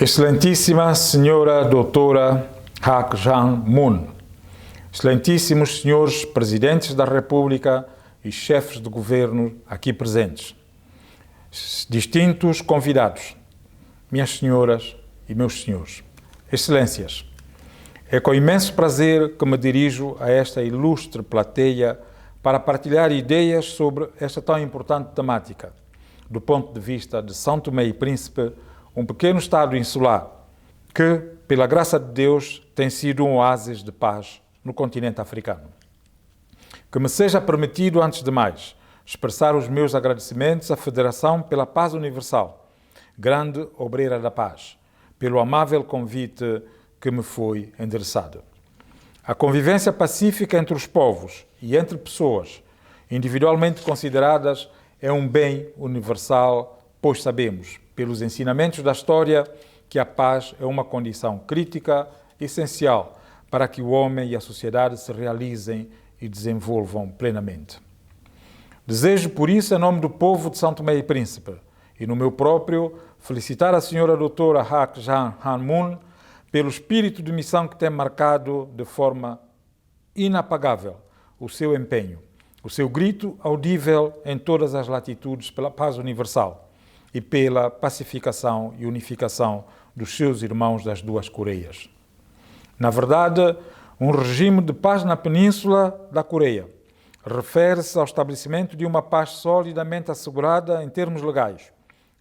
Excelentíssima Senhora Doutora Hak Ja Moon, excelentíssimos senhores Presidentes da República e chefes de governo aqui presentes, distintos convidados, minhas senhoras e meus senhores, excelências, é com imenso prazer que me dirijo a esta ilustre plateia para partilhar ideias sobre esta tão importante temática, do ponto de vista de São Tomé e Príncipe, um pequeno estado insular que, pela graça de Deus, tem sido um oásis de paz no continente africano. Que me seja permitido, antes de mais, expressar os meus agradecimentos à Federação pela Paz Universal, grande obreira da paz, pelo amável convite que me foi endereçado. A convivência pacífica entre os povos e entre pessoas, individualmente consideradas, é um bem universal, pois sabemos, pelos ensinamentos da história, que a paz é uma condição crítica, essencial, para que o homem e a sociedade se realizem e desenvolvam plenamente. Desejo, por isso, em nome do povo de São Tomé e Príncipe, e no meu próprio, felicitar a senhora doutora Hak Ja Moon pelo espírito de missão que tem marcado de forma inapagável o seu empenho, o seu grito audível em todas as latitudes pela paz universal e pela pacificação e unificação dos seus irmãos das duas Coreias. Na verdade, um regime de paz na Península da Coreia refere-se ao estabelecimento de uma paz solidamente assegurada em termos legais,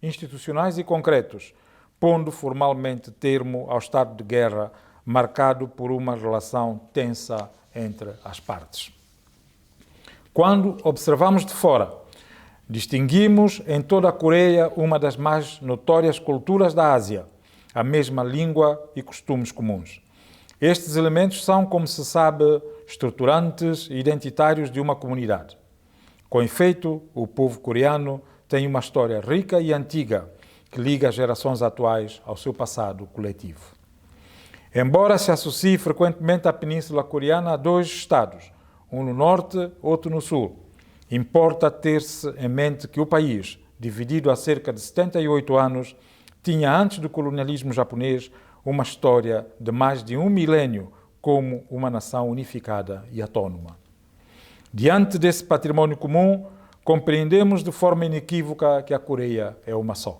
institucionais e concretos, pondo formalmente termo ao estado de guerra marcado por uma relação tensa entre as partes. Quando observamos de fora, distinguimos em toda a Coreia uma das mais notórias culturas da Ásia, a mesma língua e costumes comuns. Estes elementos são, como se sabe, estruturantes e identitários de uma comunidade. Com efeito, o povo coreano tem uma história rica e antiga que liga as gerações atuais ao seu passado coletivo. Embora se associe frequentemente a Península Coreana a dois estados, um no norte, outro no sul, importa ter-se em mente que o país, dividido há cerca de 78 anos, tinha antes do colonialismo japonês uma história de mais de um milénio como uma nação unificada e autônoma. Diante desse patrimônio comum, compreendemos de forma inequívoca que a Coreia é uma só.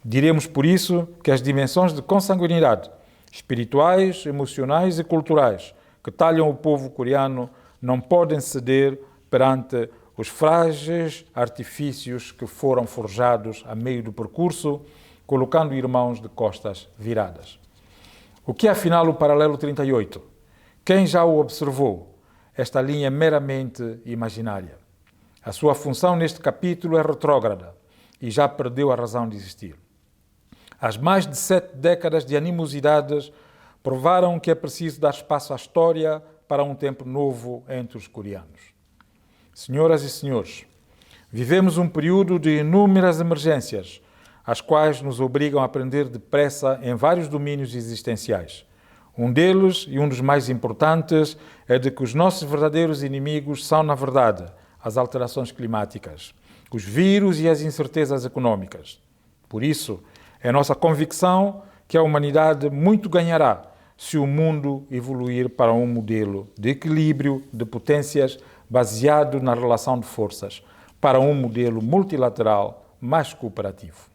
Diremos por isso que as dimensões de consanguinidade, espirituais, emocionais e culturais que talham o povo coreano não podem ceder perante os frágeis artifícios que foram forjados a meio do percurso, colocando irmãos de costas viradas. O que é afinal o paralelo 38? Quem já o observou? Esta linha é meramente imaginária. A sua função neste capítulo é retrógrada e já perdeu a razão de existir. As mais de 7 décadas de animosidades provaram que é preciso dar espaço à história para um tempo novo entre os coreanos. Senhoras e senhores, vivemos um período de inúmeras emergências, as quais nos obrigam a aprender depressa em vários domínios existenciais. Um deles, e um dos mais importantes, é de que os nossos verdadeiros inimigos são, na verdade, as alterações climáticas, os vírus e as incertezas econômicas. Por isso, é nossa convicção que a humanidade muito ganhará se o mundo evoluir para um modelo de equilíbrio de potências baseado na relação de forças, para um modelo multilateral mais cooperativo.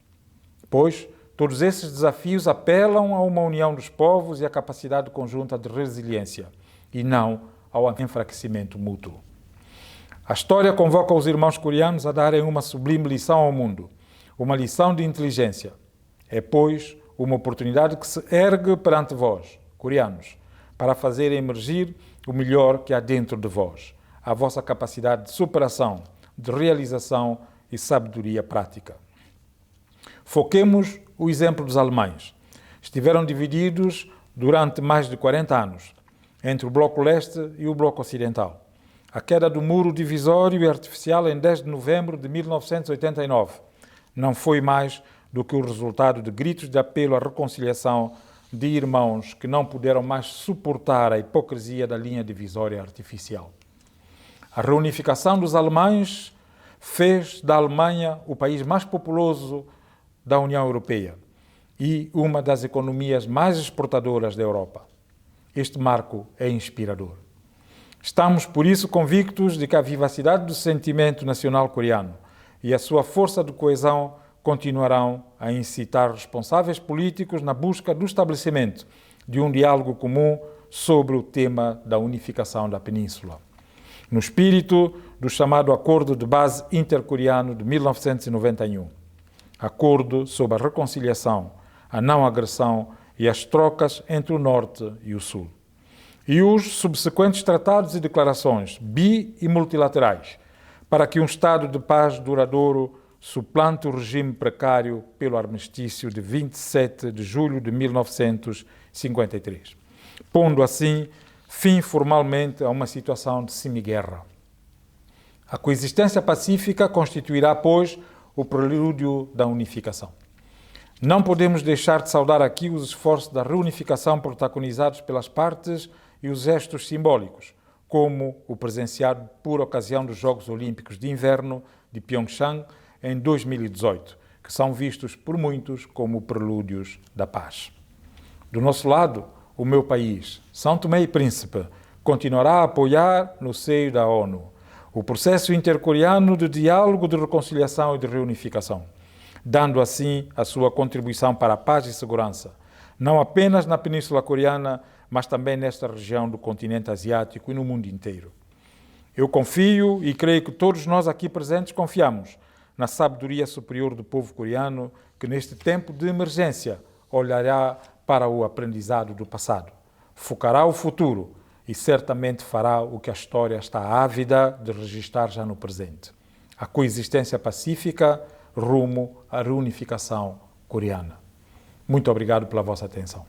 Pois, todos esses desafios apelam a uma união dos povos e a capacidade conjunta de resiliência, e não ao enfraquecimento mútuo. A história convoca os irmãos coreanos a darem uma sublime lição ao mundo, uma lição de inteligência. É, pois, uma oportunidade que se ergue perante vós, coreanos, para fazer emergir o melhor que há dentro de vós, a vossa capacidade de superação, de realização e sabedoria prática. Foquemos o exemplo dos alemães. Estiveram divididos durante mais de 40 anos, entre o Bloco Leste e o Bloco Ocidental. A queda do muro divisório e artificial em 10 de novembro de 1989 não foi mais do que o resultado de gritos de apelo à reconciliação de irmãos que não puderam mais suportar a hipocrisia da linha divisória artificial. A reunificação dos alemães fez da Alemanha o país mais populoso da União Europeia e uma das economias mais exportadoras da Europa. Este marco é inspirador. Estamos, por isso, convictos de que a vivacidade do sentimento nacional coreano e a sua força de coesão continuarão a incitar responsáveis políticos na busca do estabelecimento de um diálogo comum sobre o tema da unificação da península. No espírito do chamado Acordo de Base Intercoreano de 1991, acordo sobre a reconciliação, a não agressão e as trocas entre o Norte e o Sul. E os subsequentes tratados e declarações bi- e multilaterais para que um Estado de paz duradouro suplante o regime precário pelo armistício de 27 de julho de 1953, pondo assim fim formalmente a uma situação de semiguerra. A coexistência pacífica constituirá, pois, o prelúdio da unificação. Não podemos deixar de saudar aqui os esforços da reunificação protagonizados pelas partes e os gestos simbólicos, como o presenciado por ocasião dos Jogos Olímpicos de Inverno de Pyeongchang em 2018, que são vistos por muitos como prelúdios da paz. Do nosso lado, o meu país, São Tomé e Príncipe, continuará a apoiar, no seio da ONU, o processo intercoreano de diálogo, de reconciliação e de reunificação, dando assim a sua contribuição para a paz e segurança, não apenas na Península Coreana, mas também nesta região do continente asiático e no mundo inteiro. Eu confio e creio que todos nós aqui presentes confiamos na sabedoria superior do povo coreano, que neste tempo de emergência olhará para o aprendizado do passado, focará o futuro e certamente fará o que a história está ávida de registrar já no presente: a coexistência pacífica rumo à reunificação coreana. Muito obrigado pela vossa atenção.